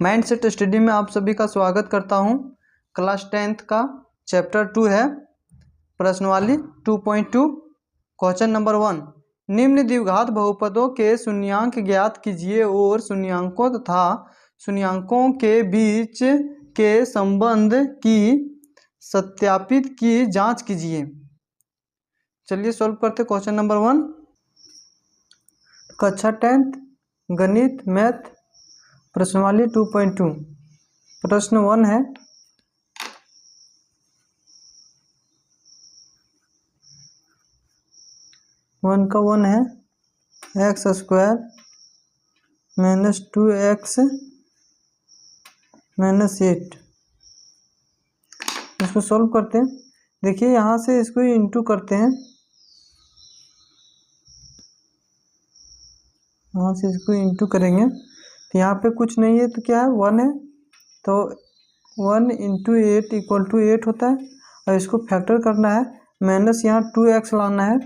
Mindset study में आप सभी का स्वागत करता हूं। क्लास 10th का चैप्टर 2 है प्रश्नवाली 2.2। क्वेश्चन नंबर 1, निम्न द्विघात बहुपदों के शून्यांक ज्ञात कीजिए और शून्यांकों तथा शून्यांकों के बीच के संबंध की सत्यापित की जांच कीजिए। चलिए सॉल्व करते क्वेश्चन नंबर 1। कक्षा 10th गणित मैथ प्रश्नवाली 2.2। प्रश्न 1 है, वन का 1 है x square minus 2x minus 8। इसको सॉल्व करते हैं। देखिए यहाँ से इसको इंटू करते हैं, यहाँ से इसको इंटू करेंगे तो यहाँ पे कुछ नहीं है तो क्या है 1 है, तो 1 इंटू 8 इक्वल टू 8 होता है। और इसको फैक्टर करना है, माइनस यहाँ 2x लाना है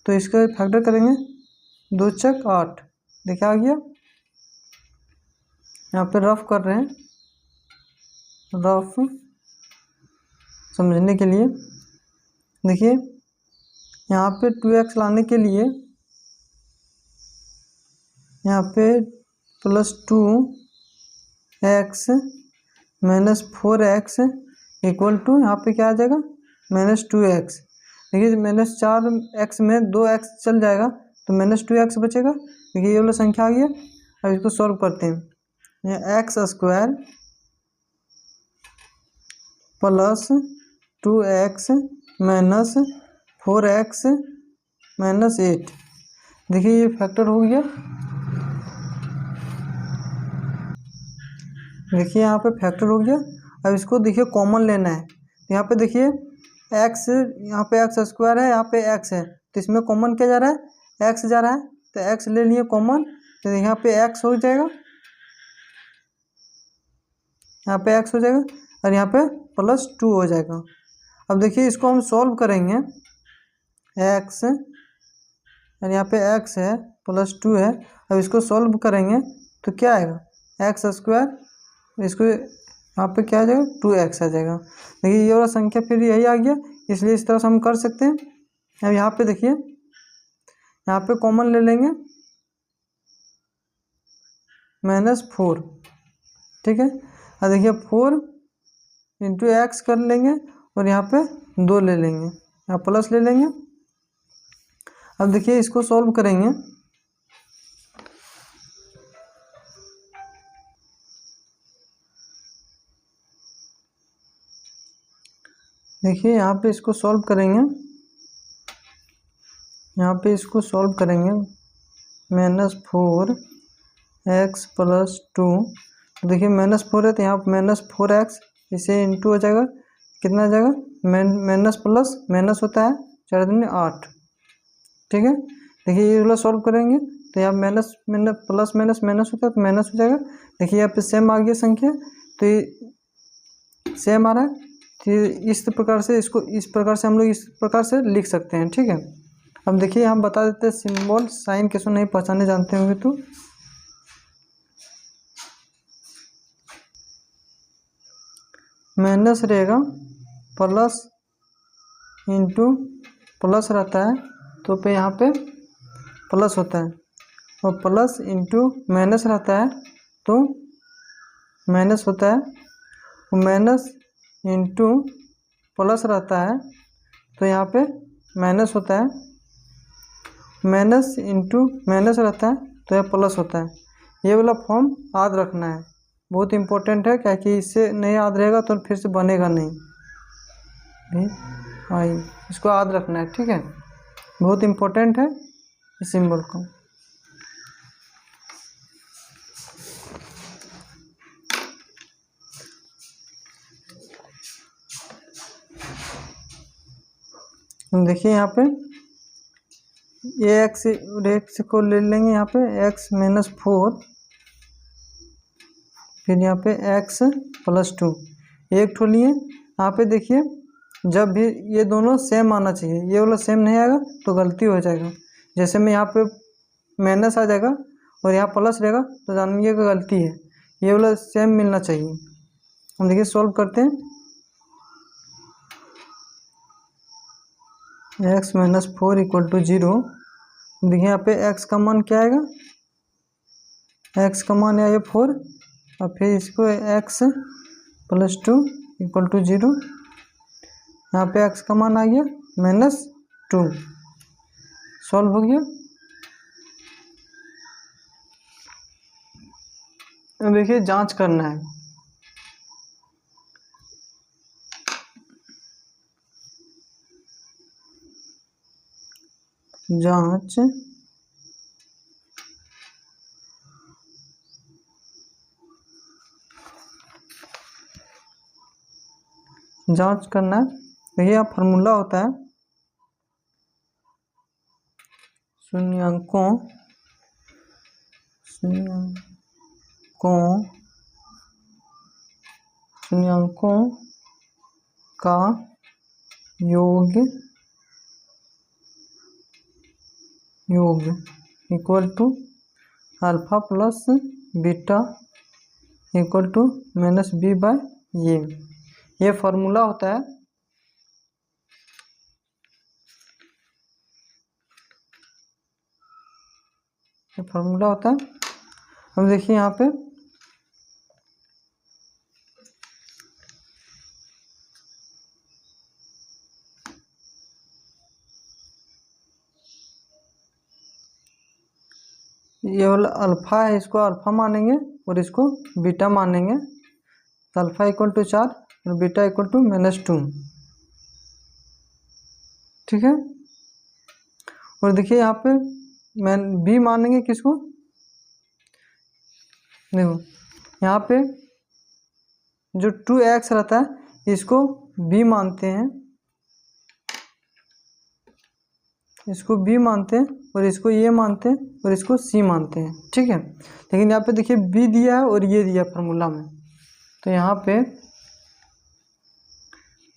तो इसका फैक्टर करेंगे 2 चक 8। देखिए आ गया। यहाँ पे रफ कर रहे हैं, रफ समझने के लिए। देखिए यहाँ पे 2x लाने के लिए यहाँ पे plus 2x minus 4x equal to यहाँ पे क्या आ जाएगा माइनस 2x। देखिए माइनस 4x में 2x चल जाएगा तो माइनस 2x बचेगा। देखिए ये वाला संख्या आ गया। अब इसको सॉल्व करते हैं। ये x square plus 2x minus 4x minus 8। देखिए ये फैक्टर हो गया। देखिए यहाँ पे फैक्टर हो गया। अब इसको देखिए कॉमन लेना है। यहाँ पे देखिए x, यहाँ पे एक्स स्क्वायर है, यहाँ पे x है, तो इसमें कॉमन क्या जा रहा है x जा रहा है, तो x ले लिए कॉमन, तो यहाँ पे x हो जाएगा, यहाँ पे x हो जाएगा और यहाँ पे प्लस 2 हो जाएगा। अब देखिए इसको हम सॉल्व करेंगे, x और यहाँ पे x है प्लस 2 है। अब इसको सॉल्व करेंगे तो क्या आएगा एक्स स्क्वायर, इसको यहाँ पे क्या आ जाएगा 2x आ जाएगा। देखिए ये वाला संख्या फिर यही आ गया, इसलिए इस तरह से हम कर सकते हैं। अब यहाँ पे देखिए यहाँ पे कॉमन ले लेंगे -4, ठीक है। अब देखिए 4 इंटू एक्स कर लेंगे और यहाँ पे 2 ले लेंगे, यहाँ प्लस ले लेंगे। अब देखिए इसको सॉल्व करेंगे, देखिए यहाँ पे इसको सॉल्व करेंगे, यहाँ पे इसको सॉल्व करेंगे -4 x प्लस 2। देखिए -4 है तो यहाँ -4x, इसे इंटू हो जाएगा, कितना आ जाएगा माइनस प्लस माइनस होता है 4 दूनी 8, ठीक है। देखिए ये वाला सॉल्व करेंगे तो यहाँ माइनस प्लस माइनस माइनस होता है तो माइनस हो जाएगा। देखिए यहाँ पे सेम आ गया संख्या, तो ये सेम आ रहा है, तो इस प्रकार से इसको इस प्रकार से हम लोग इस प्रकार से लिख सकते हैं, ठीक है। अब देखिए हम बता देते हैं सिंबल साइन कैसे नहीं पहचाने जानते होंगे तो माइनस रहेगा, प्लस इंटू प्लस रहता है तो पे यहाँ पे प्लस होता है, और प्लस इंटू माइनस रहता है तो माइनस होता है, और माइनस इंटू प्लस रहता है तो यहाँ पे माइनस होता है, माइनस इंटू माइनस रहता है तो यह प्लस होता है। ये वाला फॉर्म याद रखना है, बहुत इंपॉर्टेंट है, क्या कि इससे नहीं याद रहेगा तो फिर से बनेगा नहीं। आई इसको याद रखना है, ठीक है, बहुत इंपॉर्टेंट है इस सिंबल को। देखिए यहाँ पे एक्स को ले लेंगे, यहाँ पे x माइनस 4, फिर यहाँ पे x प्लस 2, एक ठो लिए। यहाँ पे देखिए जब भी ये दोनों सेम आना चाहिए, ये वाला सेम नहीं आएगा तो गलती हो जाएगा। जैसे में यहाँ पे माइनस आ जाएगा और यहाँ प्लस रहेगा तो जानिएगा गलती है, ये वाला सेम मिलना चाहिए। हम देखिए सॉल्व करते हैं। x - 4 = 0। देखिए यहाँ पे x का मान क्या आएगा, x का मान आया 4 और फिर इसको x + 2 = 0। यहाँ पे x का मान आ गया -2। सॉल्व हो गया। अब देखिए जांच करना है। जांच करना है। देखिए यहाँ फार्मूला होता है शून्यांकों का योग equal to alpha plus beta equal to -b/a। ये फार्मूला होता है। अब देखिए यहाँ पे ये वाला अल्फा है, इसको अल्फा मानेंगे और इसको बीटा मानेंगे। तो अल्फा = 4 और बीटा = -2। ठीक है। और देखिए यहाँ पे बी मानेंगे किसको, देखो यहाँ पे जो 2x रहता है इसको b मानते हैं, और इसको ये मानते हैं और इसको c मानते हैं। ठीक है। लेकिन यहाँ पे देखिए b दिया है और ये दिया है फार्मूला में। तो यहाँ पे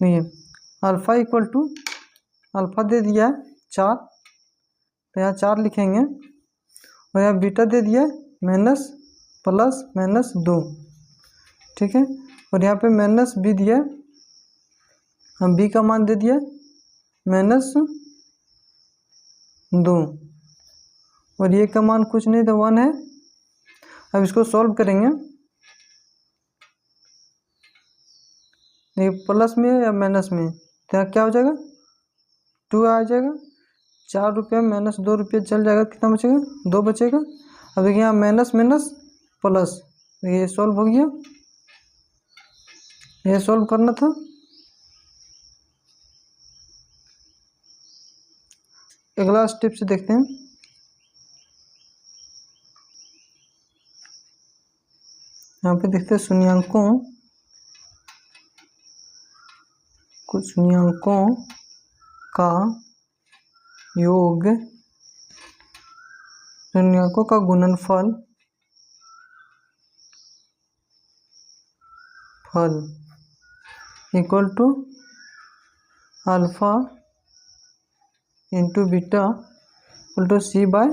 देखिए अल्फा दे दिया है 4, तो यहाँ 4 लिखेंगे और यहाँ बीटा दे दिया है -+-2। ठीक है। और यहाँ पे -b दिया है, हम b का मान दे दिया -2 और ये का मान कुछ नहीं था 1 है। अब इसको सॉल्व करेंगे, ये प्लस में या माइनस में, तो यहाँ क्या हो जाएगा 2 आ जाएगा। 4 रुपये -2 रुपये चल जाएगा, कितना बचेगा 2 बचेगा। अब देखिए यहाँ माइनस प्लस, ये सॉल्व हो गया। ये सॉल्व करना था। अगला स्टेप से देखते हैं। यहाँ पे देखते हैं शून्यांकों का योग, शून्यांकों का गुणनफल equal to alpha into beta equal to c/a।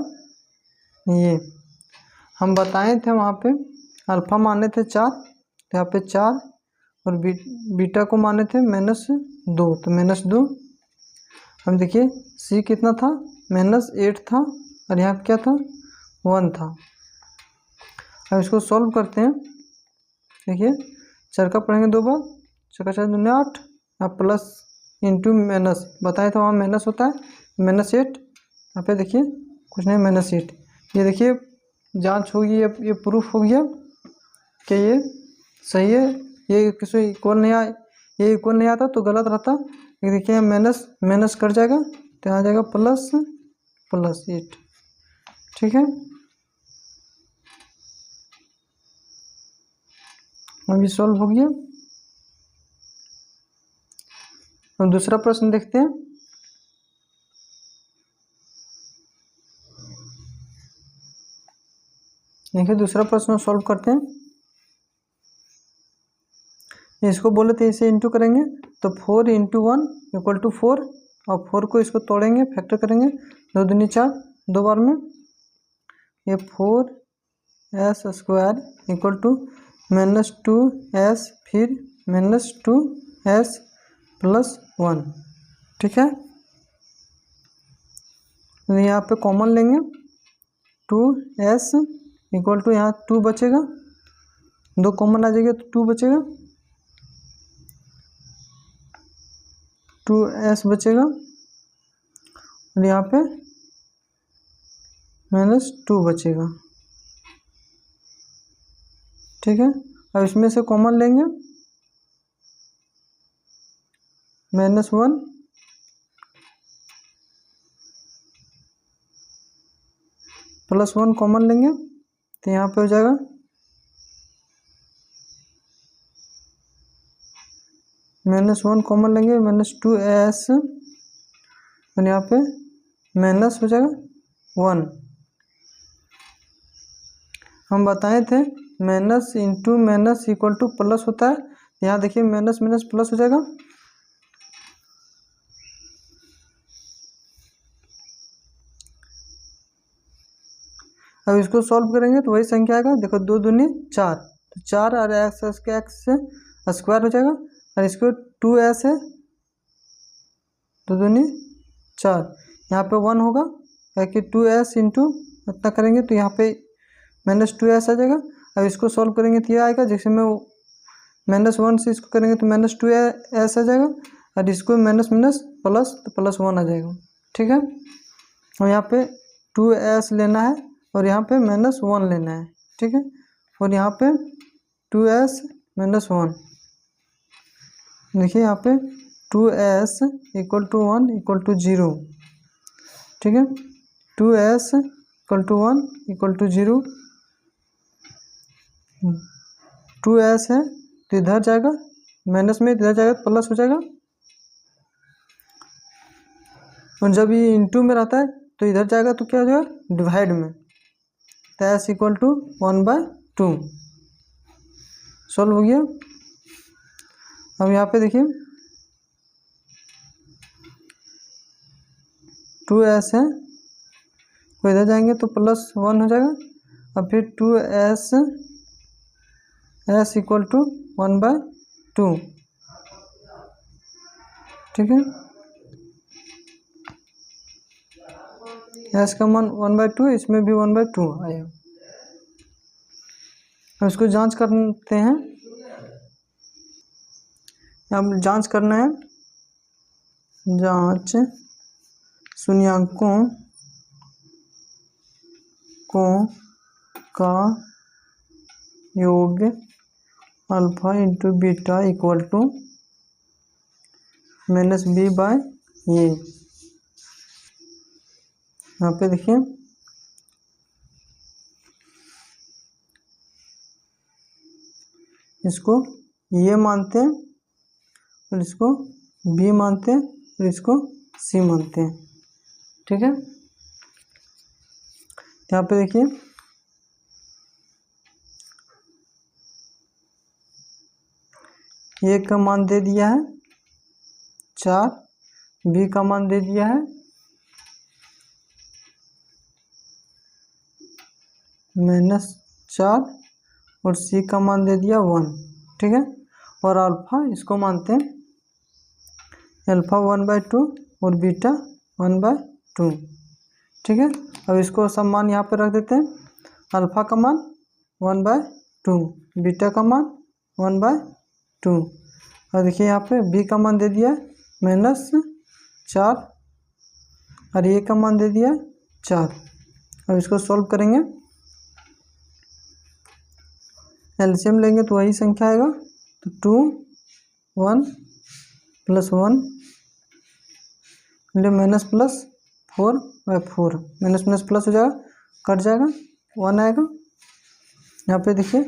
हम बताए थे वहाँ पे अल्फा माने थे 4, तो यहाँ पे 4 और बीटा को माने थे -2, तो -2। हम देखिए c कितना था -8 था और यहाँ क्या था 1 था। अब इसको सॉल्व करते हैं। देखिए चरका पढ़ेंगे 2 बार, चरका 4 दूनी 8, यहाँ प्लस इंटू माइनस बताए तो वहाँ माइनस होता है -8। यहाँ पे देखिए कुछ नहीं -8। ये देखिए जांच होगी, ये प्रूफ हो गया कि ये सही है। ये किसी इक्वल नहीं आया, ये इक्वल नहीं आता तो गलत रहता। ये देखिए माइनस कट जाएगा तो आ जाएगा +8। ठीक है। अभी सॉल्व हो गया। अब दूसरा प्रश्न देखते हैं। देखिए दूसरा प्रश्न सॉल्व करते हैं। इसको बोले थे इसे इंटू करेंगे तो 4 × 1 = 4 और 4 को इसको तोड़ेंगे, फैक्टर करेंगे, 2 दूनी 4, 2 बार में ये 4 S square equal to -2s फिर -2s + 1। ठीक है, तो यहाँ पे कॉमन लेंगे 2s इक्वल टू, यहाँ 2 बचेगा, 2 कॉमन आ जाएगा तो 2 बचेगा, 2s बचेगा और यहाँ पे -2 बचेगा। ठीक है, अब इसमें से कॉमन लेंगे -1 + 1 कॉमन लेंगे तो यहाँ पे हो जाएगा -1 कॉमन लेंगे -2s और यहाँ पे माइनस हो जाएगा 1। हम बताए थे minus into minus equal two plus होता है, यहाँ देखिए माइनस माइनस प्लस हो जाएगा। अब इसको सॉल्व करेंगे तो वही संख्या आएगा, देखो 2 दूनी 4, तो 4 और एक्स से स्क्वायर हो जाएगा और इसको 2s है, 2 दूनी 4, यहाँ पे 1 होगा कि 2s इंटू इतना करेंगे तो यहाँ पे -2s आ जाएगा। अब इसको सॉल्व करेंगे तो ये आएगा, जैसे में -1 से इसको करेंगे तो -2s आ जाएगा और इसको माइनस माइनस प्लस तो +1 आ जाएगा। ठीक है, और यहाँ पे 2s लेना है और यहाँ पे -1 लेना है। ठीक है, और यहाँ पे 2s -1, देखिए यहाँ पे 2s equal to 1 equal to 0। ठीक है, 2s equal to 1 equal to 0, 2s है तो इधर जाएगा माइनस में, इधर जाएगा प्लस हो जाएगा, और जब ये इंटू में रहता है तो इधर जाएगा तो क्या हो जाएगा डिवाइड में, तो s इक्वल टू 1/2 सॉल्व हो गया। अब यहाँ पे देखिए 2s है तो इधर जाएंगे तो +1 हो जाएगा, अब फिर 2s s इक्वल टू 1/2। ठीक है, s का मान 1/2, इसमें भी 1/2 आया। अब इसको जांच करते हैं, अब जांच करना है, जांच शून्यांकों का योग alpha into beta equal to -b/a। यहाँ पे देखिए इसको ये मानते हैं और इसको b मानते हैं और इसको c मानते हैं। ठीक है, यहाँ पे देखिए a का मान दे दिया है 4, b का मान दे दिया है -4 और c का मान दे दिया 1। ठीक है, और अल्फा इसको मानते हैं अल्फा 1/2 और बीटा 1/2। ठीक है, अब इसको सब मान यहाँ पर रख देते हैं, अल्फा का मान 1/2, बीटा का मान 1/2, और देखिए यहाँ पे बी का मान दे दिया -4 और ए का मान दे दिया 4। अब इसको सॉल्व करेंगे, एलसीएम लेंगे तो वही संख्या आएगा, तो 2 1 + 1 -+4/4, माइनस प्लस हो जाएगा, कट जाएगा, 1 आएगा। यहाँ पे देखिए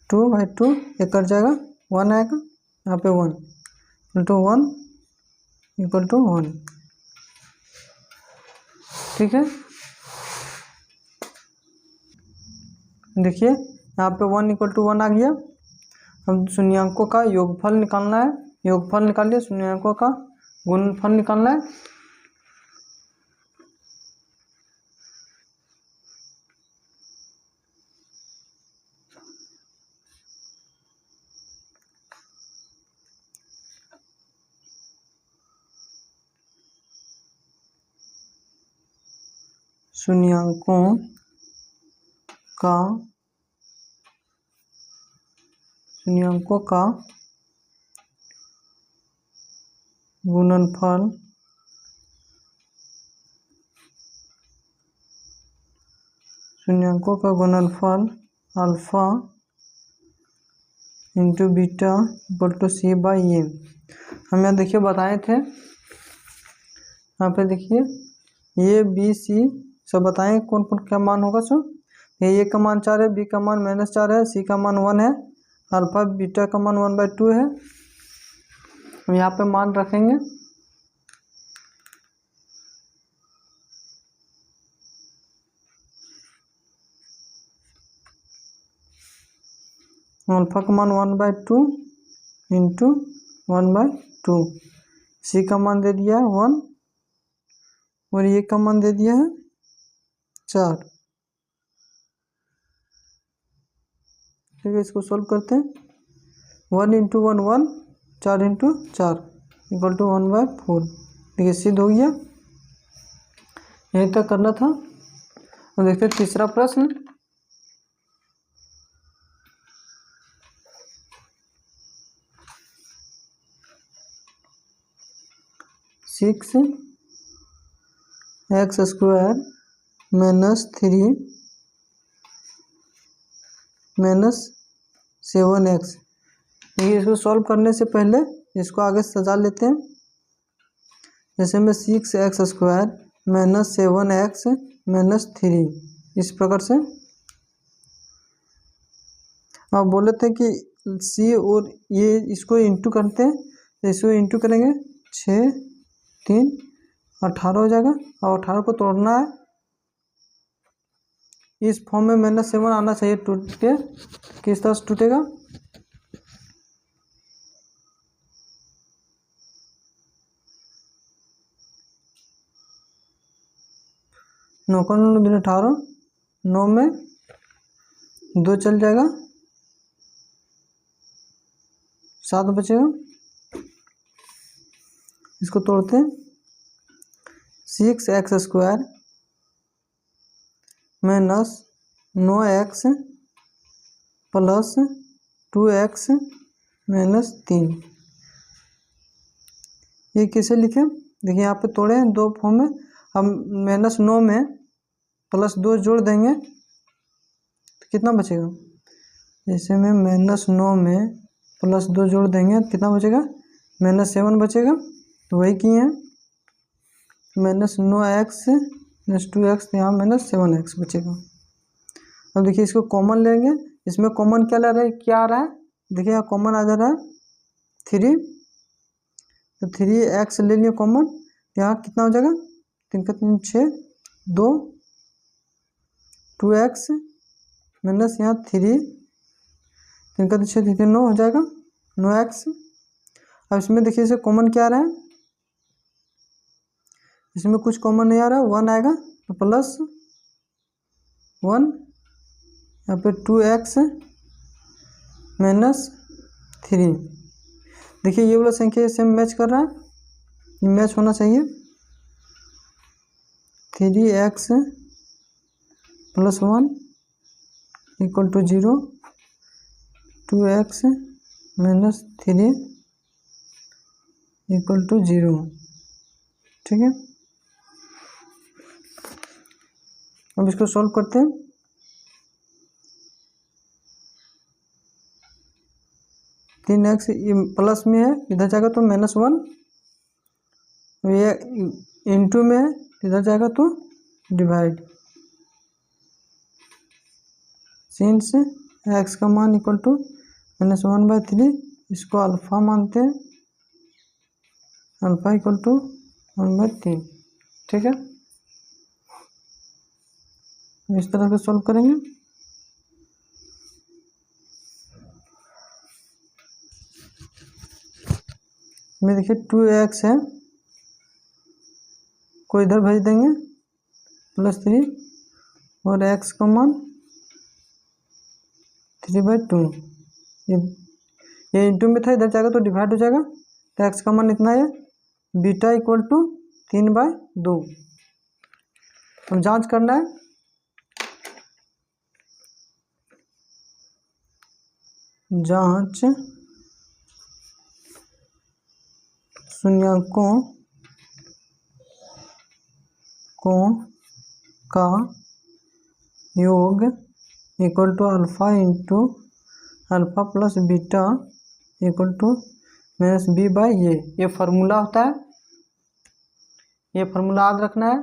2/2 ये कट जाएगा, 1 आएगा, यहाँ पे 1 = 1 = 1। ठीक है, देखिए यहाँ पे 1 = 1 आ गया। अब शून्यांकों का योगफल निकालना है, योगफल निकालिए, शून्यांकों का गुणनफल निकालना है। शून्याङ्कों का गुणनफल alpha into beta equal to C by a. हम यहाँ देखिए बताए थे, यहाँ पे देखिए ए बी सी सब बताएं कौन कौन क्या मान होगा। सो ए का मान 4 है, बी का मान -4 है, सी का मान 1 है, अल्फा बीटा का मान 1/2 है। हम यहाँ पे मान रखेंगे। अल्फा का मान 1/2 इंटू 1/2, सी का मान दे दिया है 1 और ये का मान दे दिया है 4। ठीक है, इसको सॉल्व करते हैं। 1 इंटू 1 1, 4 इंटू 4 इक्वल टू 1/4। देखिए सिद्ध हो गया। यही तक करना था। और देखते हैं तीसरा प्रश्न। Six x square -3 -7x। देखिए इसको सॉल्व करने से पहले इसको आगे सजा लेते हैं। जैसे में 6x स्क्वायर -7x -3 इस प्रकार से। आप बोले थे कि सी और ये इसको इंटू करते हैं, तो इसको इंटू करेंगे 6 3 18 हो जाएगा। और 18 को तोड़ना है, इस फॉर्म में -7 आना चाहिए टूट के। किस तरह से टूटेगा, नौ का 18, 9 में 2 चल जाएगा, 7 बचेगा। इसको तोड़ते हैं। 6x square -9x plus 2x -3, ये किसे लिखे। देखिए यहाँ पे तोड़े हैं दो फॉर्म में। हम -9 में +2 जोड़ देंगे तो कितना बचेगा। जैसे में -9 में +2 जोड़ देंगे तो कितना बचेगा, -7 बचेगा। तो वही किए हैं, -9x -2x, यहाँ -7x बचेगा। अब देखिए इसको कॉमन लेंगे। इसमें कॉमन क्या ले रहा है, क्या आ रहा है, देखिए यहाँ कॉमन आ जा रहा है 3, तो 3x ले लिया कॉमन। यहाँ कितना हो जाएगा, 3 का 3 6, 2 2x माइनस यहाँ 3, 3 का 6 3 9 हो जाएगा 9x। अब इसमें देखिए इसे कॉमन क्या आ रहा है, इसमें कुछ कॉमन नहीं आ रहा है, 1 आएगा तो +1, यहाँ पे 2x -3। देखिए ये वाला संख्या सेम मैच कर रहा है, ये मैच होना चाहिए। 3x + 1 equal to 0, 2x -3 equal to 0। ठीक है, अब इसको सॉल्व करते हैं। तीन एक्स प्लस में है, इधर जाएगा तो -1, ये इंटू में है, इधर जाएगा तो डिवाइड। सिंस एक्स का मान इक्वल टू -1/3, इसको अल्फा मानते हैं, अल्फा इक्वल टू 1/3। ठीक है, इस तरह से सॉल्व करेंगे। में देखिए 2x है, को इधर भेज देंगे +3, और x का मान 3/2। ये इंटू में था, इधर जाएगा तो डिवाइड हो जाएगा, तो x का मान इतना है, बीटा इक्वल टू 3/2। अब जांच करना है, जांच शून्यांकों का योग equal to alpha into alpha plus beta equal to minus B by ये फार्मूला होता है। ये फार्मूला याद रखना है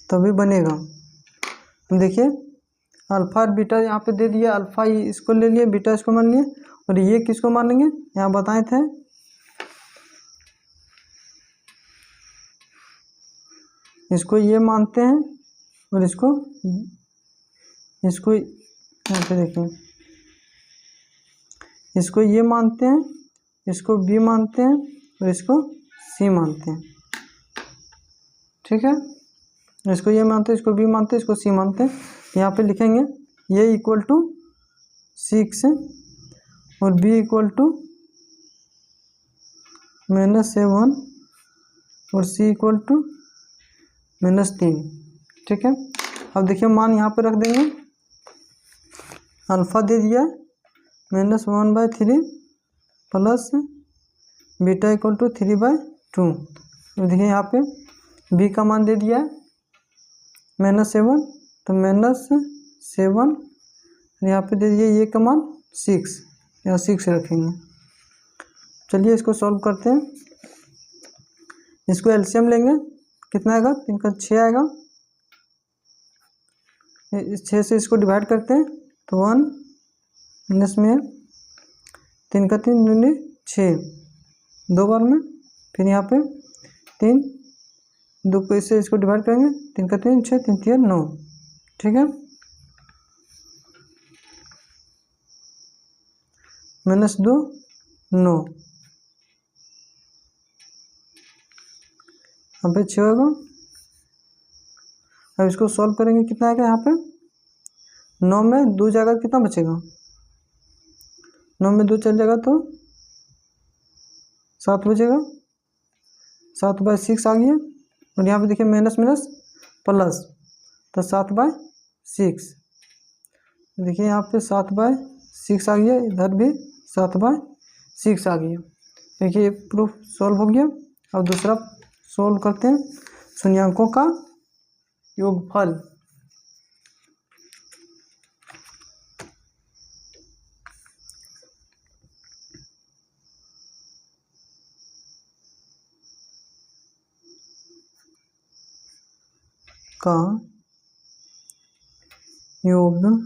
तभी बनेगा। देखिए अल्फा और बीटा यहाँ पे दे दिया, अल्फा इसको ले लिए, बीटा इसको मान लिए, और ये किसको मानेंगे यहाँ बताए थे, इसको ये मानते हैं और इसको यहाँ पे देखिए, इसको ये मानते हैं, इसको बी मानते हैं और इसको सी मानते हैं। ठीक है, इसको ये मानते हैं, इसको बी मानते हैं, इसको सी मानते हैं। यहाँ पे लिखेंगे ये इक्वल टू 6 और बी इक्वल टू -7 और सी इक्वल टू -3। ठीक है, अब देखिए मान यहाँ पे रख देंगे, अल्फा दे दिया -1/3 प्लस बीटा इक्वल टू 3/2। देखिए यहाँ पे बी का मान दे दिया -7, तो -7, यहाँ पे दे दिया ये का मान 6, यहाँ 6 रखेंगे। चलिए इसको सॉल्व करते हैं, इसको एलसीएम लेंगे, कितना आएगा, 3 का 6 आएगा, इस 6 से इसको डिवाइड करते हैं तो 1 माइनस में 3 का 3 दूनी 6, 2 बार में, फिर यहाँ पे 3 2 को इससे इसको डिवाइड करेंगे, 3 का 3 6, 3 3 9। ठीक है, -2 9, यहाँ पे 6 होगा। अब इसको सॉल्व करेंगे, कितना आएगा, यहाँ पे 9 में 2 जाएगा, कितना बचेगा, 9 में 2 चल जाएगा तो 7 बचेगा, 7/6 आ गया। और यहाँ पे देखिए माइनस माइनस प्लस, तो 7/6, देखिए यहाँ पे 7/6 आ गया, इधर भी 7/6 आ गया। देखिए प्रूफ सॉल्व हो गया। अब दूसरा सॉल्व करते हैं, शून्यांकों का योगफल। का योगफल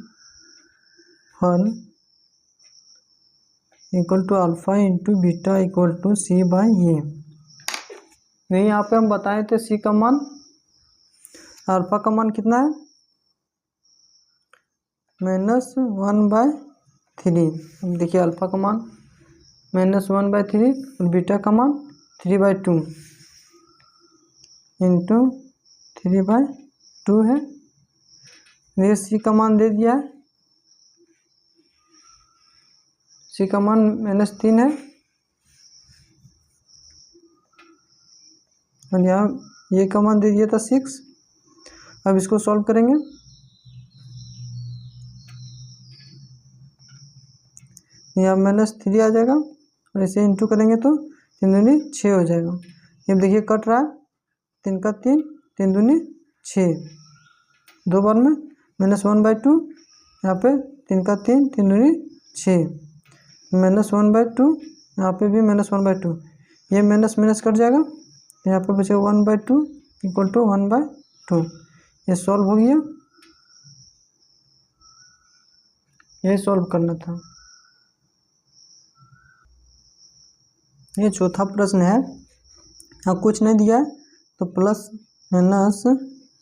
equal to alpha into beta equal to C by ये। यही यहाँ पे हम बताए थे, सी का मान, अल्फा का मान कितना है, -1/3। अब देखिए अल्फा का मान -1/3 और बीटा का मान 3/2 इंटू 3/2 है। ये सी का मान दे दिया है, सी का मान -3 है, और यहाँ ये का मान दे दिया था 6। अब इसको सॉल्व करेंगे, यहाँ -3 आ जाएगा, और इसे इंटू करेंगे तो 3 दूनी 6 हो जाएगा। ये देखिए कट रहा है, 3 का 3, 3 दूनी 6, 2 बार में, -1/2, यहाँ पे 3 का 3, 3 दूनी 6, -1/2, यहाँ पे भी -1/2, ये माइनस माइनस कट जाएगा, यहाँ पे बचेगा 1/2 इक्वल टू 1/2। ये सॉल्व हो गया, यही सॉल्व करना था। ये चौथा प्रश्न है, यहाँ कुछ नहीं दिया है तो प्लस माइनस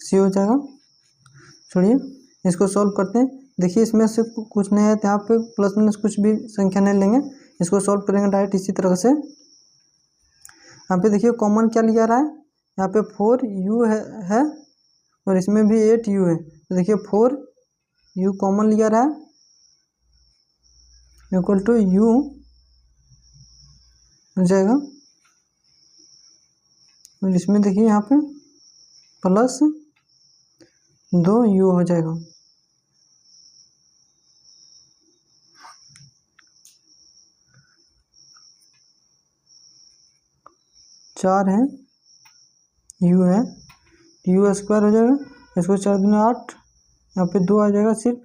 सी हो जाएगा। छोड़िए इसको सॉल्व करते हैं। देखिए इसमें से कुछ नहीं है तो यहाँ पे प्लस माइनस कुछ भी संख्या नहीं लेंगे, इसको सॉल्व करेंगे डायरेक्ट इसी तरह से। यहाँ पे देखिए कॉमन क्या लिया रहा है, यहाँ पे 4u है और इसमें भी 8u है, तो देखिए 4u कॉमन लिया रहा है, इक्वल टू u हो जाएगा, और इसमें देखिए यहाँ पे प्लस 2 u हो जाएगा। चार है u है, u स्क्वायर हो जाएगा, इसको 4 दूनी 8, यहाँ पे 2 आ जाएगा सिर्फ।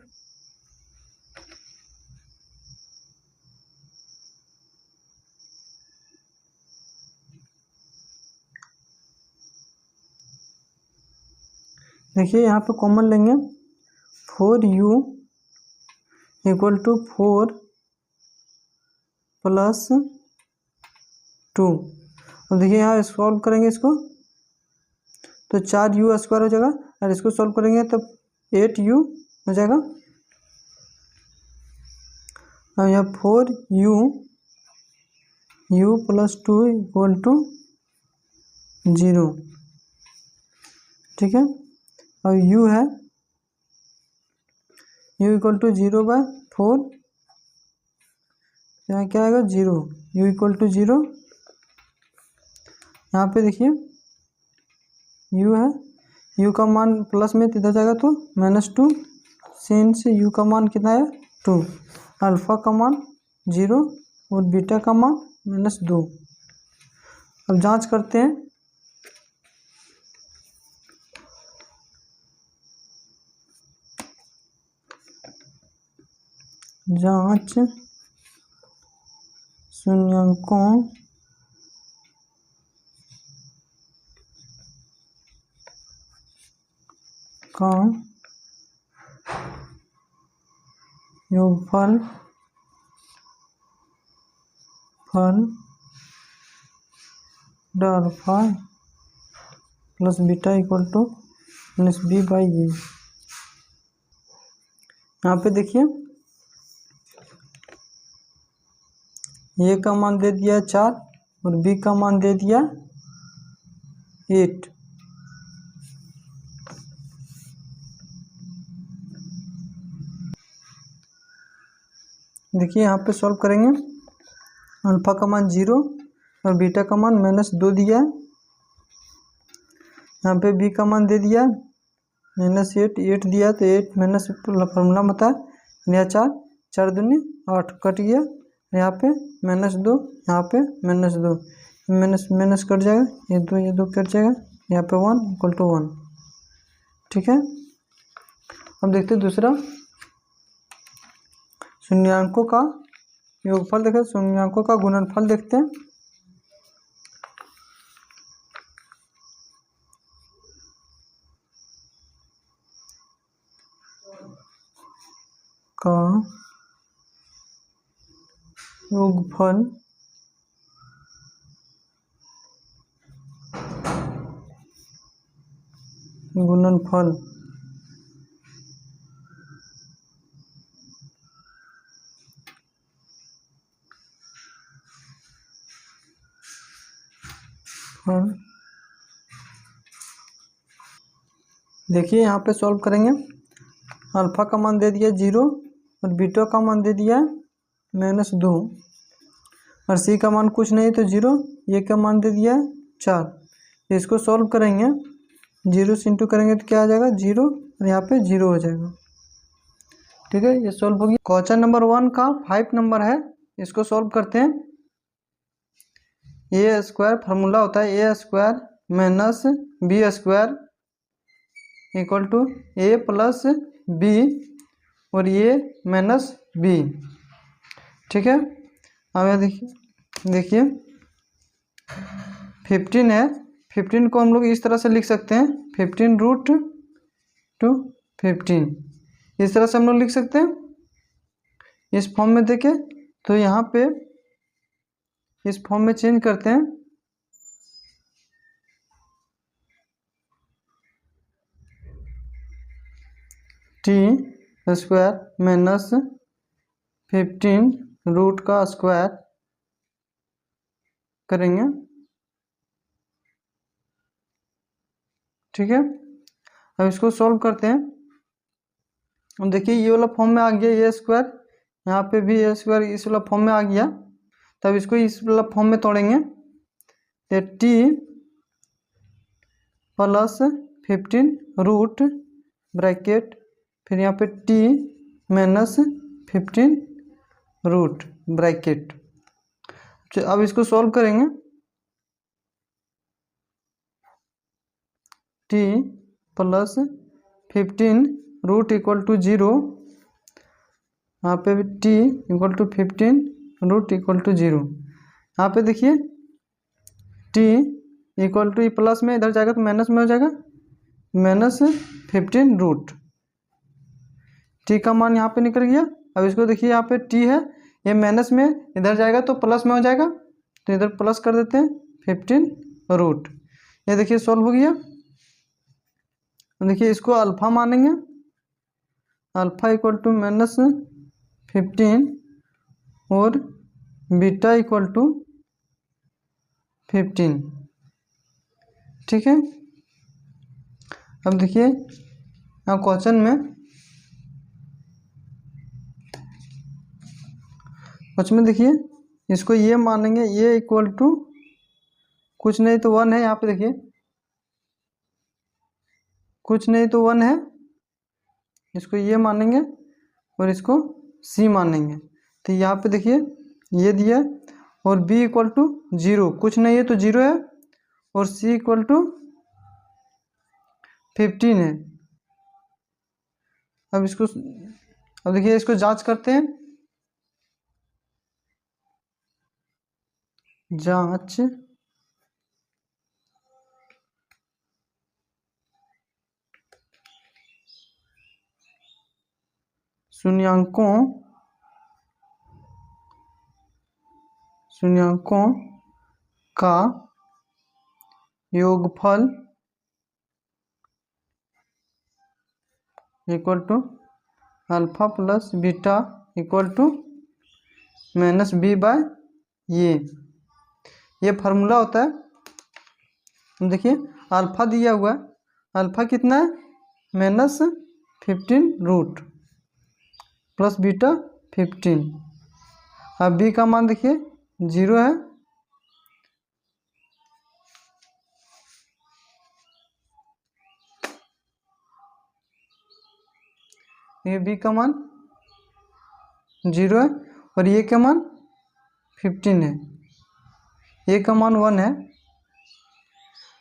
देखिए यहाँ पे कॉमन लेंगे, 4u इक्वल टू 4 प्लस 2। अब देखिए यहाँ सॉल्व करेंगे इसको तो 4u स्क्वायर हो जाएगा, और इसको सॉल्व करेंगे तो 8u हो जाएगा। अब यहाँ 4u प्लस 2 इक्वल टू 0, ठीक है। अब u है, u इक्वल टू 0/4, यहाँ क्या आएगा 0, u इक्वल टू 0। यहाँ पे देखिए u है, u का मान प्लस में इधर जाएगा तो -2, सिंस u का मान कितना है 2, अल्फ़ा का मान 0 और बीटा का मान -2। अब जांच करते हैं, जांच शून्यांकों का योगफल alpha plus beta equal to -b/a। यहाँ पे देखिए ए का मान दे दिया 4 और बी का मान दे दिया 8। देखिए यहाँ पे सॉल्व करेंगे, अल्फ़ा का मान 0 और बीटा का मान -2 दिया है। यहाँ पे बी का मान दे दिया -8 दिया, तो 8 माइनस फॉर्मूला में था, यहाँ 4 दूनी 8 कट गया, यहाँ पे -2, यहाँ पे -2, माइनस कट जाएगा, ये दो कट जाएगा, यहाँ पे 1 इक्वल टू 1, ठीक है। अब देखते हैं दूसरा, शून्यांकों का योगफल देखते हैं, शून्यांकों का गुणनफल देखते हैं। का योगफल गुणनफल देखिए यहाँ पे सॉल्व करेंगे, अल्फ़ा का मान दे दिया 0 और बीटा का मान दे दिया -2, और सी का मान कुछ नहीं तो 0, ये का मान दे दिया 4। इसको सॉल्व करेंगे, 0 से इंटू करेंगे तो क्या आ जाएगा 0, और यहाँ पे 0 हो जाएगा, ठीक है। ये सॉल्व हो गया। क्वेश्चन नंबर 1 का 5 नंबर है, इसको सॉल्व करते हैं। ए स्क्वायर फार्मूला होता है a square minus b square equal to a plus b और ए माइनस बी, ठीक है। अब देखिए 15 है, 15 को हम लोग इस तरह से लिख सकते हैं, 15√215, इस तरह से हम लोग लिख सकते हैं। इस फॉर्म में देखें तो यहाँ पे इस फॉर्म में चेंज करते हैं, टी स्क्वायर माइनस 15 रूट का स्क्वायर करेंगे, ठीक है। अब इसको सॉल्व करते हैं। अब देखिए ये वाला फॉर्म में आ गया ए स्क्वायर, यहाँ पे भी ए स्क्वायर इस वाला फॉर्म में आ गया, तब इसको इस वाला फॉर्म में तोड़ेंगे, तो टी प्लस 15 रूट ब्रैकेट, फिर यहाँ पे टी माइनस 15 रूट ब्रैकेट। अब इसको सॉल्व करेंगे। T plus 15 root equal to 0, यहाँ पे भी T equal to 15 root equal to 0। यहाँ पे देखिए टी इक्वल टू प्लस में इधर जाएगा तो माइनस में हो जाएगा, माइनस 15 रूट। टी का मान यहाँ पे निकल गया। अब इसको देखिए यहाँ पे टी है, ये माइनस में इधर जाएगा तो प्लस में हो जाएगा, तो इधर प्लस कर देते हैं 15 रूट। ये देखिए सॉल्व हो गया। देखिए इसको अल्फा मानेंगे, अल्फा इक्वल टू माइनस 15 और बीटा इक्वल टू 15। ठीक है। अब देखिए यहाँ क्वेश्चन में देखिए इसको ये मानेंगे, ये इक्वल टू कुछ नहीं तो 1 है। यहाँ पे देखिए कुछ नहीं तो 1 है, इसको ये मानेंगे और इसको सी मानेंगे। तो यहाँ पे देखिए ये दिया और b इक्वल टू 0, कुछ नहीं है तो 0 है, और c इक्वल टू 15 है। अब देखिए इसको जांच करते हैं। जांच शून्यांकों का योगफल equal to alpha plus beta equal to minus B by ये फार्मूला होता है। देखिए अल्फा दिया हुआ है, अल्फा कितना है माइनस 15 रूट प्लस बीटा 15। अब बी का मान देखिए 0 है, ये बी का मान 0 है और ये का मान 15 है, ये का मान 1 है।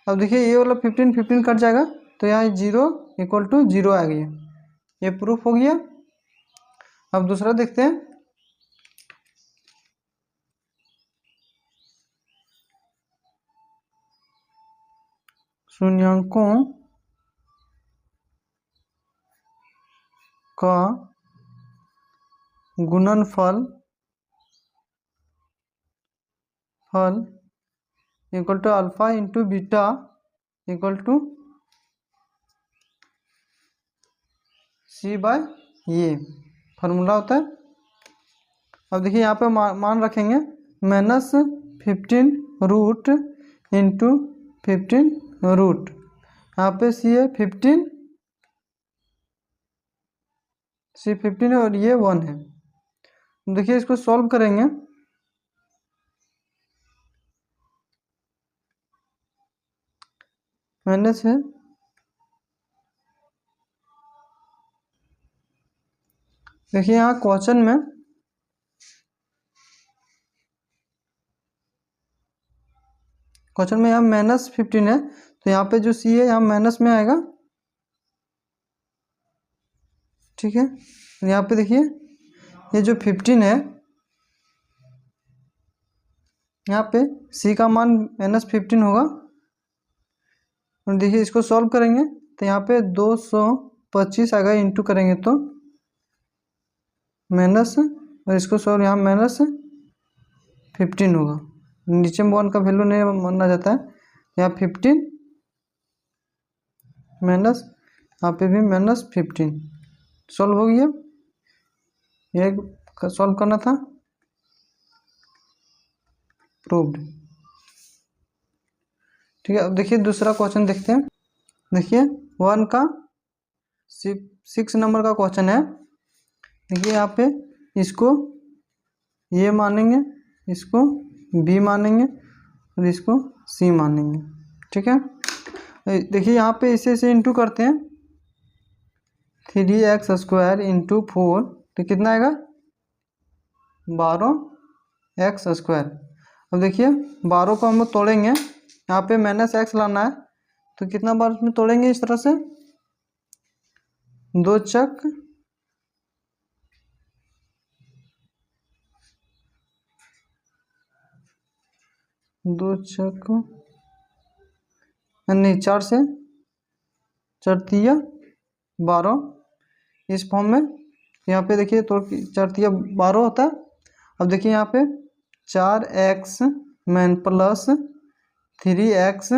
अब देखिए ये वाला 15 कट जाएगा तो यहाँ 0 इक्वल टू 0 आ गया, ये प्रूफ हो गया। अब दूसरा देखते हैं। शून्यांकों का गुणनफल equal to alpha into beta equal to C by ये फार्मूला होता है। अब देखिए यहाँ पे मान रखेंगे माइनस 15 रूट इंटू 15 रूट, यहाँ पे सी है 15, सी 15 है और ये 1 है। देखिए इसको सॉल्व करेंगे। माइनस है, देखिए यहाँ क्वेश्चन में यहाँ माइनस 15 है, तो यहाँ पे जो सी है यहाँ माइनस में आएगा। ठीक है, यहाँ पे देखिए ये जो 15 है, यहाँ पे सी का मान माइनस 15 होगा। और देखिए इसको सॉल्व करेंगे तो यहाँ पे 225 आएगा, इंटू करेंगे तो माइनस, और इसको सॉल्व यहाँ माइनस 15 होगा। नीचे में 1 का वैल्यू नहीं माना जाता है, यहाँ 15 माइनस, यहाँ पे भी माइनस 15। सॉल्व हो गया, ये सॉल्व करना था, प्रूव्ड। ठीक है। अब देखिए दूसरा क्वेश्चन देखते हैं। देखिए 1 का 6 नंबर का क्वेश्चन है। देखिए यहाँ पे इसको ये मानेंगे, इसको बी मानेंगे और इसको सी मानेंगे। ठीक है, देखिए यहाँ पे इसे इंटू करते हैं 3x² इंटू 4 तो कितना आएगा 12x²। अब देखिए 12 को हम लोग तोड़ेंगे, यहाँ पे -x लाना है तो कितना बार उसमें तोड़ेंगे इस तरह से, 2 चक 2 चक नहीं 4 से 4 तिया 12 इस फॉर्म में। यहाँ पे देखिए तो 4 तिया 12 होता है। अब देखिए यहाँ पे 4x प्लस 3x,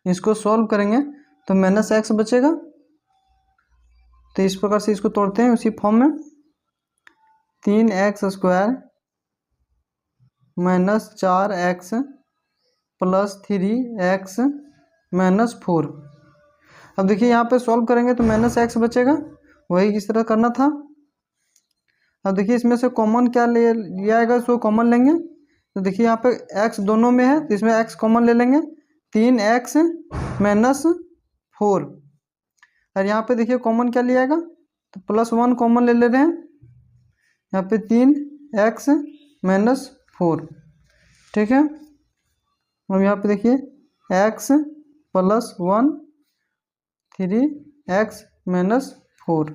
इसको सॉल्व करेंगे तो -x बचेगा। तो इस प्रकार से इसको तोड़ते हैं उसी फॉर्म में, 3x² minus 4x plus 3x minus 4। अब देखिए यहाँ पे सॉल्व करेंगे तो -x बचेगा, वही किस तरह करना था। अब देखिए इसमें से कॉमन क्या ले लिया आएगा, इसको कॉमन लेंगे तो देखिए यहाँ पे x दोनों में है तो इसमें x कॉमन ले लेंगे, 3x माइनस 4। और यहाँ पे देखिए कॉमन क्या लिया आएगा तो +1 कॉमन ले रहे हैं, यहाँ पे 3x माइनस 4। ठीक है। अब यहाँ पे देखिए x + 1 3x माइनस 4।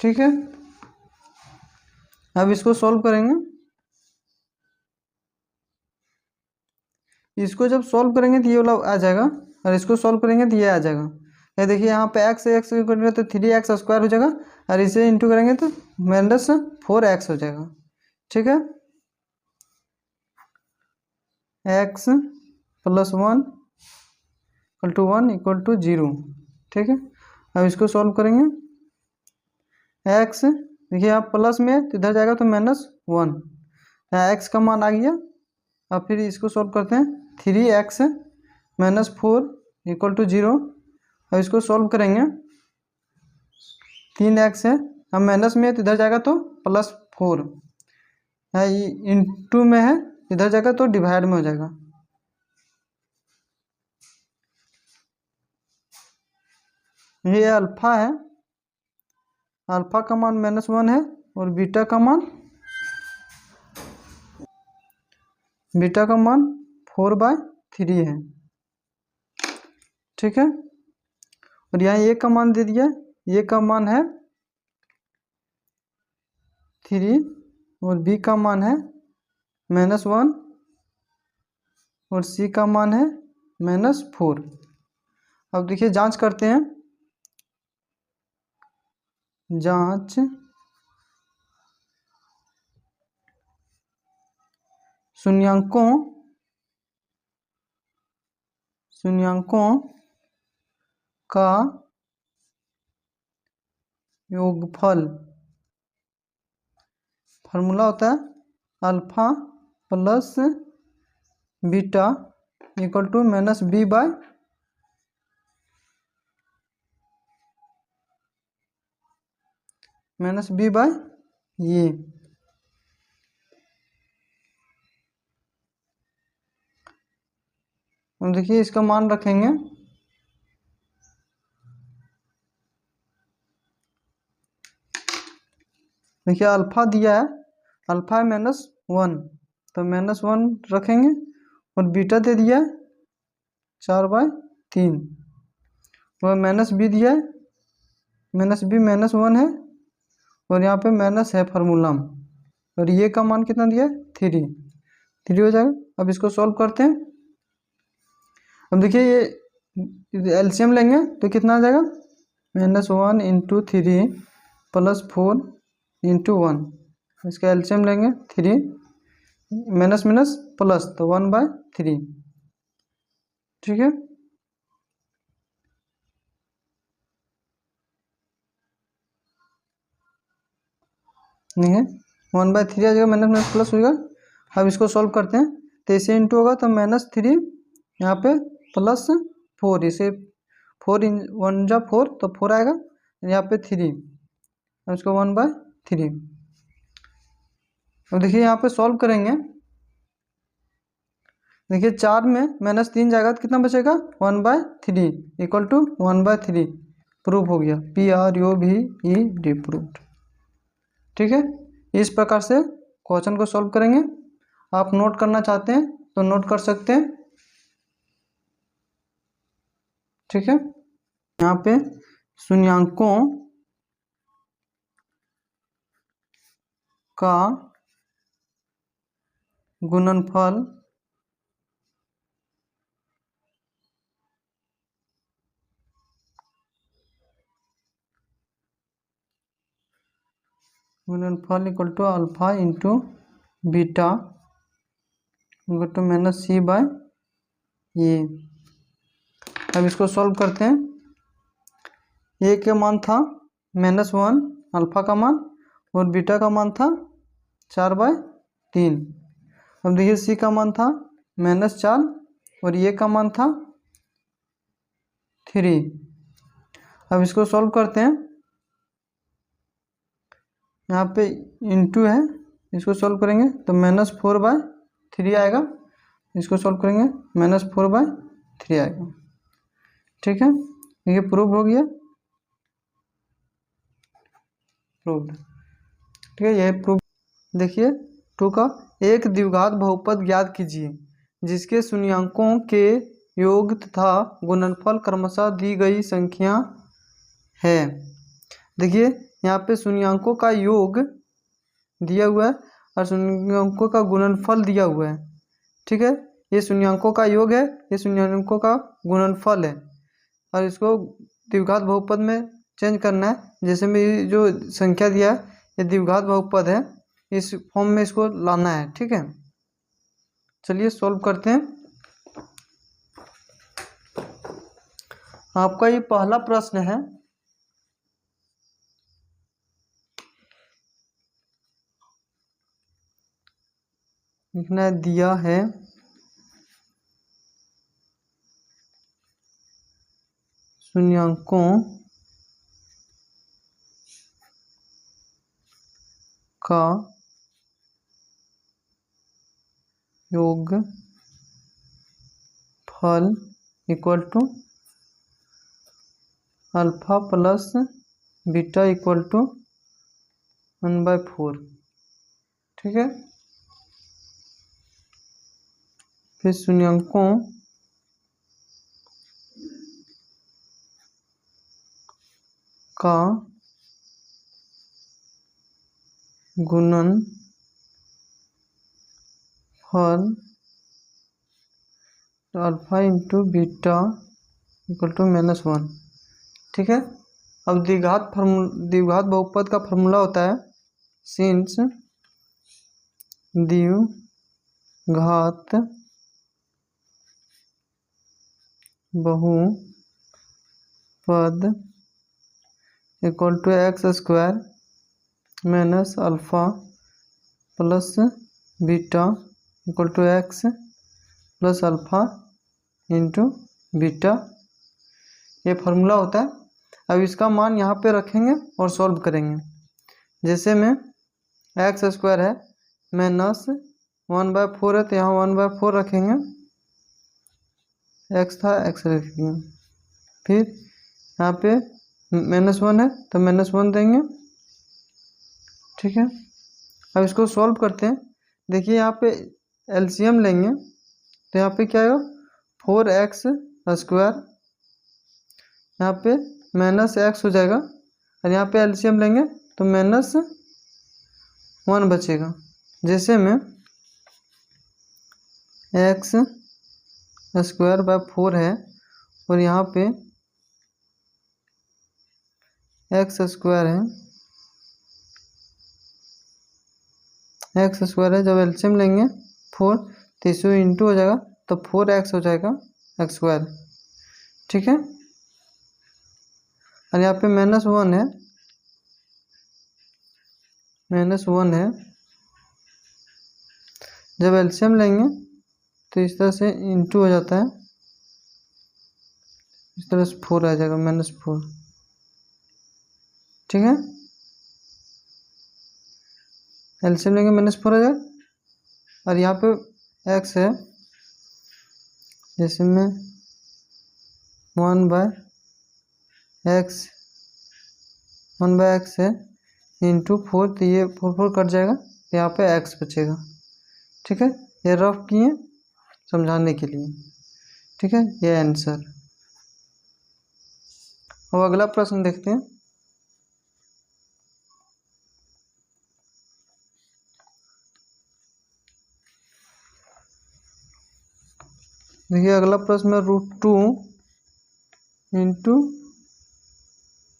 ठीक है। अब इसको सॉल्व करेंगे, इसको जब सॉल्व करेंगे तो ये वाला आ जाएगा और इसको सॉल्व करेंगे तो ये आ जाएगा। ये देखिए यहाँ पे x करेंगे तो 3x² हो जाएगा और इसे इंटू करेंगे तो -4x हो जाएगा। ठीक है। x + 1 = 1 = 0। ठीक है। अब इसको सॉल्व करेंगे, x देखिए आप प्लस में तो इधर जाएगा तो -1, यहाँ x का मान आ गया। अब फिर इसको सॉल्व करते हैं, 3x माइनस 4 = 0। अब इसको सॉल्व करेंगे, 3x है, अब माइनस में है तो इधर जाएगा तो +4, यहाँ इंटू में है इधर जाएगा तो डिवाइड में हो जाएगा। ये अल्फा है, अल्फा का मान -1 है और बीटा का मान 4/3 है। ठीक है। और यहाँ ए का मान दे दिया, ए का मान है 3 और बी का मान है -1 और सी का मान है -4। अब देखिए जांच करते हैं, जांच शून्यांकों का योगफल, फार्मूला होता है alpha plus beta equal to -b by ये। अब देखिए इसका मान रखेंगे, देखिए अल्फा दिया है, अल्फा है -1 तो -1 रखेंगे और बीटा दे दिया है 4/3 और -b दिया है, -b -1 है और यहाँ पे माइनस है फार्मूला में, और ये का मान कितना दिया है 3 हो जाएगा। अब इसको सॉल्व करते हैं। अब देखिए ये एलसीएम लेंगे तो कितना आ जाएगा, -1 × 3 + 4 × 1, इसका एलसीएम लेंगे 3 माइनस माइनस प्लस तो 1/3। ठीक है। नहीं है 1/3 आ जाएगा, माइनस माइनस प्लस होगा। अब इसको सॉल्व करते हैं तो इसे इंटू होगा तो -3 यहाँ पे +4, इसे 4 × 1 = 4 तो 4 आएगा, यहाँ पे 3, अब इसको 1/3। अब देखिए यहाँ पे सॉल्व करेंगे, देखिए 4 में -3 जाएगा तो कितना बचेगा 1/3 इक्वल टू 1/3। प्रूफ हो गया, PROVED प्रूफ। ठीक है, इस प्रकार से क्वेश्चन को सॉल्व करेंगे। आप नोट करना चाहते हैं तो नोट कर सकते हैं। ठीक है, यहाँ पे शून्यांकों का गुणनफल equal to alpha into beta equal to -c/a। अब इसको सॉल्व करते हैं। ए का मान था -1 अल्फा का मान, और बीटा का मान था 4/3। अब देखिए सी का मान था -4 और ये का मान था 3। अब इसको सॉल्व करते हैं। यहाँ पे इंटू है, इसको सॉल्व करेंगे तो -4/3 आएगा। इसको सॉल्व करेंगे -4/3 आएगा। ठीक है, ये प्रूव हो गया, प्रूव्ड। ठीक है, ये प्रूव। देखिए 2 का एक द्विघात बहुपद ज्ञात कीजिए जिसके शून्यांकों के योग तथा गुणनफल क्रमशः दी गई संख्या है। देखिए यहाँ पे शून्यांकों का योग दिया हुआ है और शून्यांकों का गुणनफल दिया हुआ है। ठीक है, ये शून्यांकों का योग है, ये शून्यांकों का गुणनफल है, और इसको द्विघात बहुपद में चेंज करना है। जैसे में जो संख्या दिया है ये द्विघात बहुपद है, इस फॉर्म में इसको लाना है। ठीक है, चलिए सॉल्व करते हैं। आपका ये पहला प्रश्न है। लिखना दिया है शून्यांकों का योग फल equal to alpha plus beta equal to 1/4। ठीक है, फिर शून्यांकों का गुणनफल alpha into beta equal to -1। ठीक है, अब द्विघात बहुपद का फॉर्मूला होता है सिंस द्विघात बहुपद equal to x² minus alpha plus beta equal to x plus alpha into beta, ये फार्मूला होता है। अब इसका मान यहाँ पे रखेंगे और सॉल्व करेंगे। जैसे में x² है -1/4 है तो यहाँ 1/4 रखेंगे, x था x रख दिए। फिर यहाँ पे -1 है तो -1 देंगे। ठीक है, अब इसको सॉल्व करते हैं। देखिए यहाँ पे एलसीएम लेंगे तो यहाँ पे क्या आएगा 4x², यहाँ पे -x हो जाएगा, और यहाँ पे एलसीएम लेंगे तो -1 बचेगा। जैसे में x²/4 है और यहाँ पे x² है, x² जब एलसीएम लेंगे 4 तो इसमें इंटू हो जाएगा तो 4x हो जाएगा x²। ठीक है, और यहाँ पे -1 है, जब एलसीएम लेंगे तो इस तरह से इंटू हो जाता है, इस तरह से 4 आ जाएगा -4। ठीक है, एलसीएम लेंगे -4 आ जाएगा, और यहाँ पे x है इसमें 1/x है इंटू 4, तो ये 4 कट जाएगा, यहाँ पे x बचेगा। ठीक है, ये रफ किए समझाने के लिए। ठीक है, ये आंसर। अब अगला प्रश्न देखते हैं। देखिए अगला प्रश्न में √2 इंटू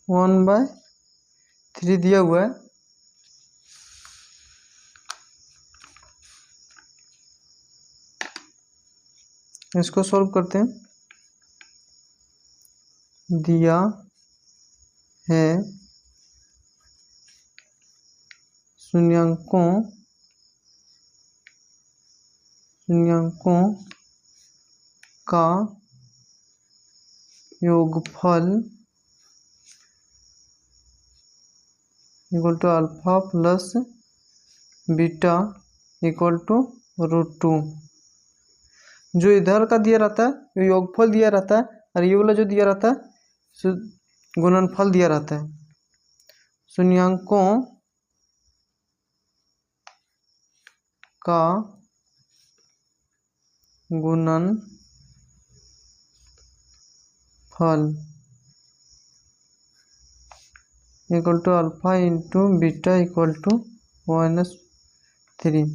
1/3 दिया हुआ है। इसको सॉल्व करते हैं। दिया है शून्यांकों का योगफल equal to alpha plus beta equal to √2। जो इधर का दिया रहता है जो योगफल दिया रहता है, और ये वाला जो दिया रहता है गुणनफल दिया रहता है। शून्यांकों का गुणनफल equal to alpha into beta equal to -3।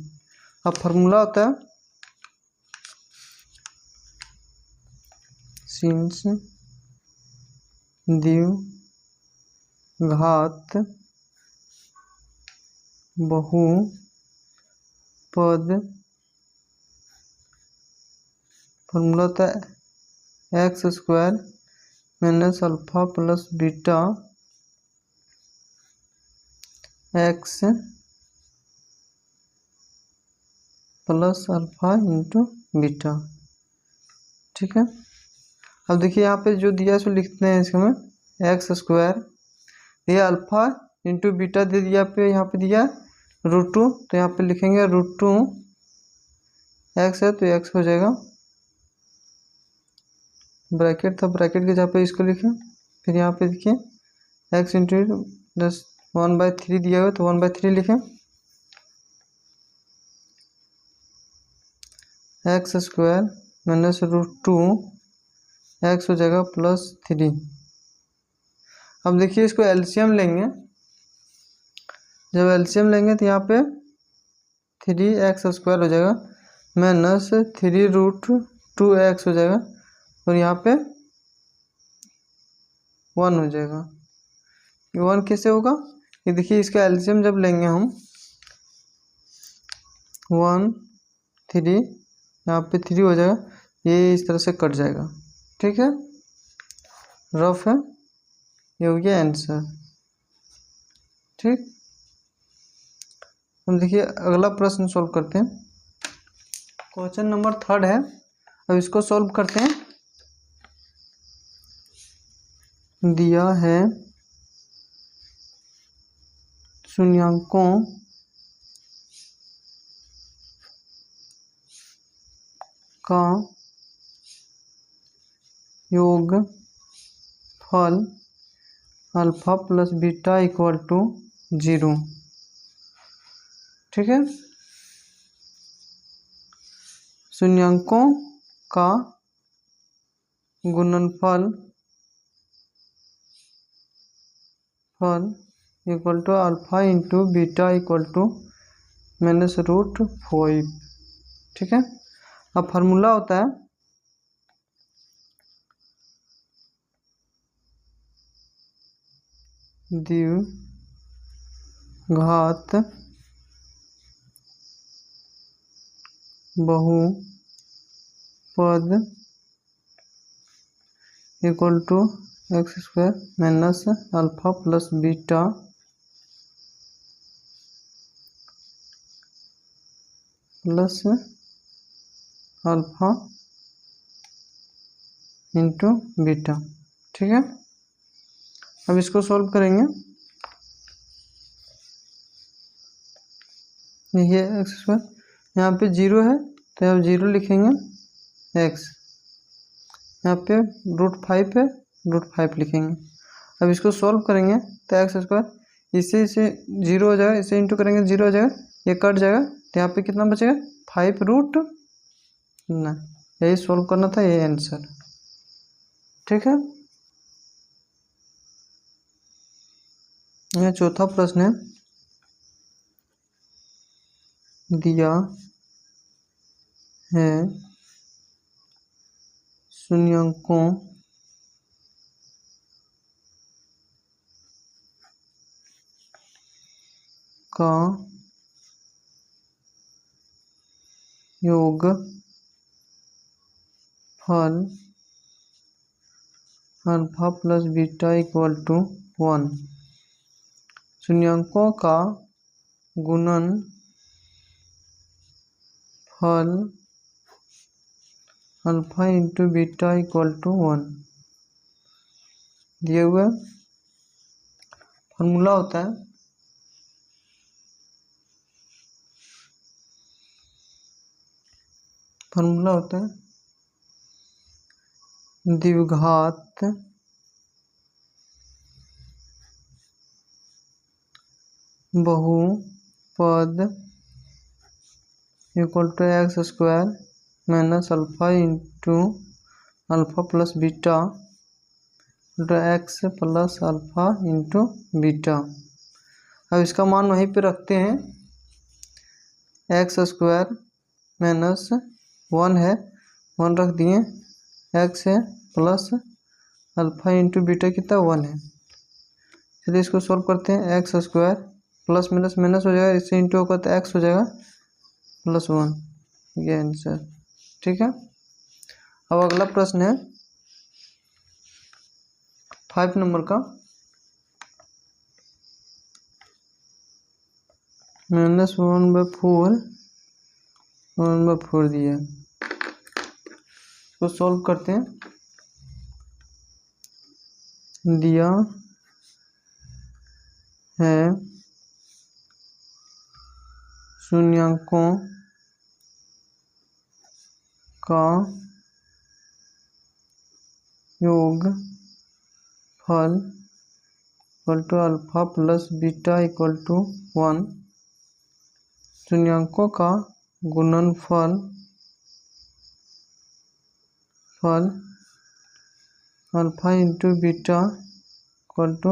अब फार्मूला होता है सिंस द्विघात बहुपद, फार्मूला होता है x² minus alpha plus beta x plus alpha into beta. ठीक है, अब देखिए यहाँ पे जो दिया है सो लिखते हैं इसमें x², ये अल्फा इंटू बीटा दे दिया पे, यहाँ पे दिया √2, तो यहाँ पे लिखेंगे √2 x है तो x हो जाएगा, ब्रैकेट था ब्रैकेट के जहाँ पे इसको लिखें। फिर यहाँ पे देखिए x इंटू 1/3 दिया हुआ तो 1/3 लिखें, x² माइनस √2 x हो जाएगा +3। अब देखिए इसको एलसीएम लेंगे, जब एलसीएम लेंगे तो यहाँ पे 3x² हो जाएगा माइनस 3√2x हो जाएगा, और यहाँ पे 1 हो जाएगा। ये 1 कैसे होगा, ये देखिए इसका एलसीएम जब लेंगे हम 1 3, यहाँ पे 3 हो जाएगा, ये इस तरह से कट जाएगा। ठीक है, रफ है, ये हो गया आंसर। ठीक, हम देखिए अगला प्रश्न सॉल्व करते हैं। क्वेश्चन नंबर 3 है, अब इसको सॉल्व करते हैं। दिया है शून्यांकों का योगफल alpha plus beta equal to 0। ठीक है, शून्यांकों का गुणनफल equal to alpha into beta equal to -√5। ठीक है, अब फार्मूला होता है द्विघात बहुपद equal to x² minus alpha plus beta plus alpha into beta. ठीक है, अब इसको सॉल्व करेंगे। ये x², यहाँ पे 0 है तो अब 0 लिखेंगे x, यहाँ पे √5 है, √5 लिखेंगे। अब इसको सॉल्व करेंगे तो एक्स स्क्वायर इसे 0 हो जाएगा, इसे इंटू करेंगे 0 हो जाएगा, ये कट जाएगा तो यहाँ पे कितना बचेगा 5√9। यही सॉल्व करना था, ये आंसर। ठीक है। यह चौथा प्रश्न है, दिया है शून्यंकों का योगफल alpha plus beta equal to 1। शून्यंकों का गुणनफल alpha into beta equal to 1 दिए हुए फॉर्मूला होता है द्विघात बहुपद equal to X square minus alpha into alpha plus beta X plus alpha into beta. अब इसका मान वहीं पे रखते हैं, एक्स स्क्वायर माइनस 1 है, 1 रख दिए, एक्स है प्लस अल्फा इंटू बीटा कितना 1 है। चलिए इसको सॉल्व करते हैं। X square plus minus minus हो जाएगा, इससे इंटू होगा तो एक्स हो जाएगा +1, ये आंसर। ठीक है। अब अगला प्रश्न है 5 नंबर का, -1/4 1/4 दिया है, इसको सॉल्व करते हैं। दिया है शून्यंकों का योगफल equal to alpha plus beta equal to 1। शून्यंकों का गुणनफल alpha into beta equal to,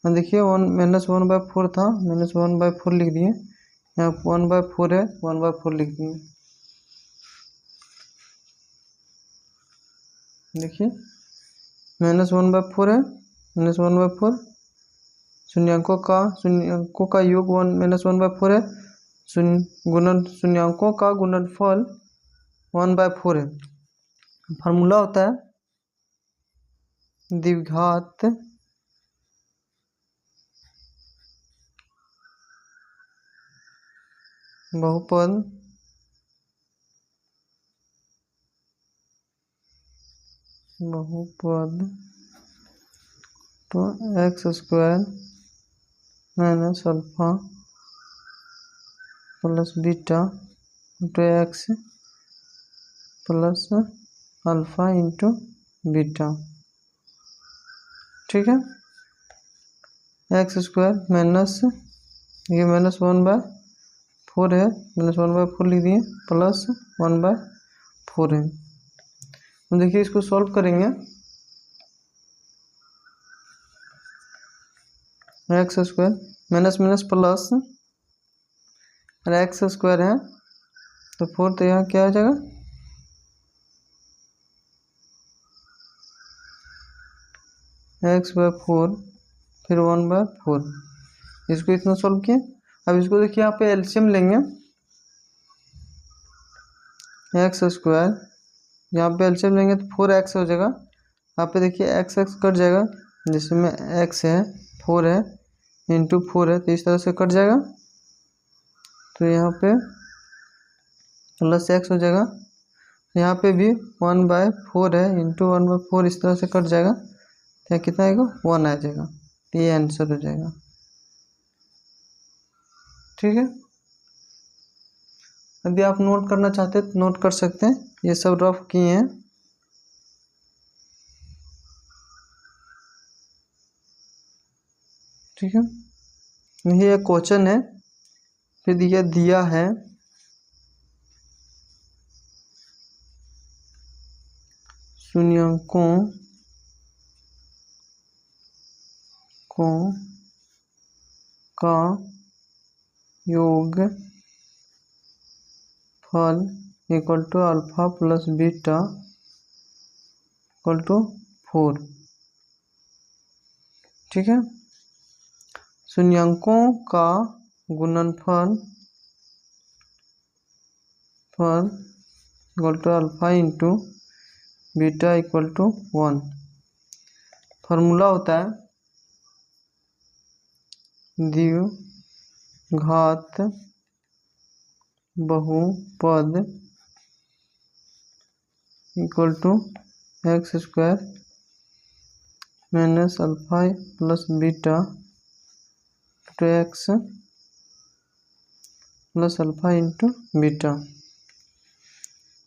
देखिए 1/4 था, -1/4 लिख दिए, यहाँ 1/4 है, 1/4 लिख दिए। देखिए -1/4 है, -1/4 शून्यंकों का योग 1-1/4 है, शून्यंकों का गुणनफल 1/4 है। फार्मूला होता है द्विघात बहुपद तो x square minus alpha plus beta into x plus alpha into beta. ठीक है। एक्स स्क्वायर माइनस, ये -1/4 है, -1/4 लिख दिए, प्लस 1/4 है। तो देखिए इसको सॉल्व करेंगे, x square minus minus plus, और एक्स स्क्वायर है तो 4, तो यहाँ क्या हो जाएगा x/4 फिर 1/4। इसको इतना सॉल्व किए। अब इसको देखिए यहाँ पे एलसीएम लेंगे, एक्स स्क्वायर, यहाँ पे एलसीएम लेंगे तो 4x हो जाएगा। यहाँ पे देखिए x कट जाएगा, जिसमें x है 4 है इंटू 4 है, तो इस तरह से कट जाएगा, तो यहाँ पे +x हो जाएगा। यहाँ पे भी 1/4 है इंटू 1/4, इस तरह से कट जाएगा, तो कितना आएगा 1 आ जाएगा, तो ये आंसर हो जाएगा। ठीक है। यदि आप नोट करना चाहते हैं तो नोट कर सकते हैं, ये सब रफ किए हैं। ठीक है, ये क्वेश्चन है। फिर यह दिया है शून्यांकों का योग फल equal to alpha plus beta equal to 4। ठीक है, शून्यांकों का गुणनफल equal to alpha into beta equal to 1। Formula होता है द्विघात बहुपद equal to X square minus alpha plus beta two X plus alpha into beta.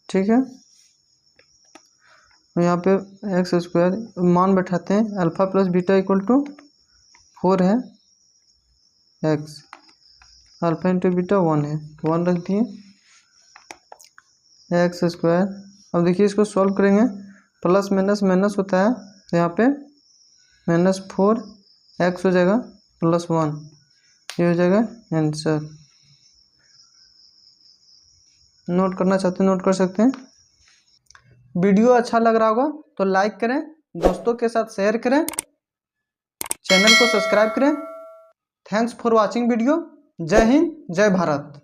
ठीक है, यहाँ पे एक्स स्क्वायर मान बैठाते हैं, alpha plus beta equal to 4 है, एक्स अल्फा इंटू बीटा 1 है, 1 रख दिए, एक्स स्क्वायर। अब देखिए इसको सॉल्व करेंगे, प्लस माइनस माइनस होता है, तो यहाँ पे -4 एक्स हो जाएगा प्लस 1, ये हो जाएगा आंसर। नोट करना चाहते हैं नोट कर सकते हैं। वीडियो अच्छा लग रहा होगा तो लाइक करें, दोस्तों के साथ शेयर करें, चैनल को सब्सक्राइब करें। Thanks for watching video. जय हिंद, जय भारत।